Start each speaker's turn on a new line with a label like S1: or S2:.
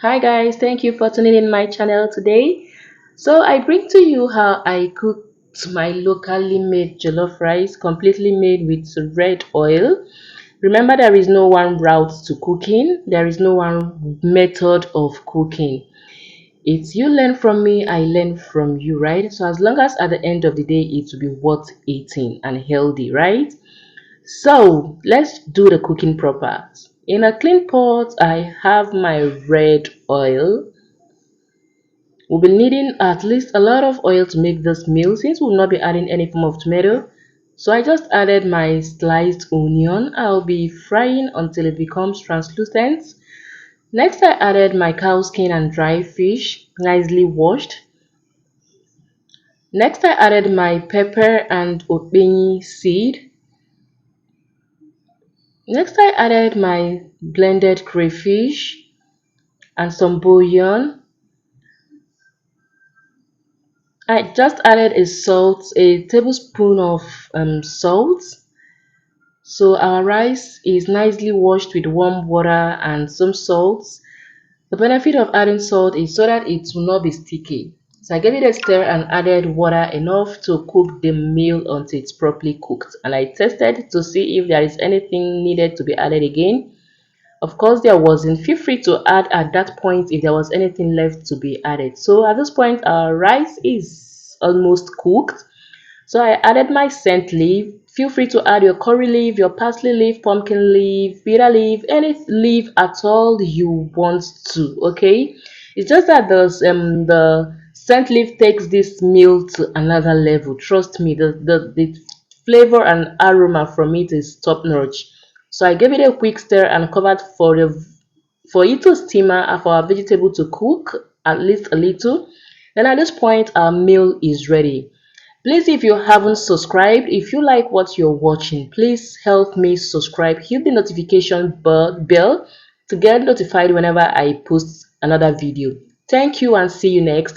S1: Hi guys, thank you for tuning in my channel today. So I bring to you how I cooked my locally made jollof rice, completely made with red oil. Remember, there is no one route to cooking, there is no one method of cooking. It's you learn from me, I learn from you, right? So as long as at the end of the day it will be worth eating and healthy, right? So let's do the cooking proper. In a clean pot, I have my red oil. We'll be needing at least a lot of oil to make this meal since we'll not be adding any form of tomato. So I just added my sliced onion. I'll be frying until it becomes translucent. Next, I added my cow skin and dry fish, nicely washed. Next, I added my pepper and openyi seed. Next, I added my blended crayfish and some bouillon. I just added a tablespoon of salt. So our rice is nicely washed with warm water and some salt. The benefit of adding salt is so that it will not be sticky. So I gave it a stir and added water enough to cook the meal until it's properly cooked. And I tested to see if there is anything needed to be added again. Of course, there wasn't. Feel free to add at that point if there was anything left to be added. So at this point, our rice is almost cooked. So I added my scent leaf. Feel free to add your curry leaf, your parsley leaf, pumpkin leaf, bitter leaf, any leaf at all you want to. Okay, it's just that the scent leaf takes this meal to another level. Trust me, the flavor and aroma from it is top notch. So I gave it a quick stir and covered for it to simmer and for our vegetable to cook at least a little. Then at this point, our meal is ready. Please, if you haven't subscribed, if you like what you're watching, please help me subscribe. Hit the notification bell to get notified whenever I post another video. Thank you and see you next.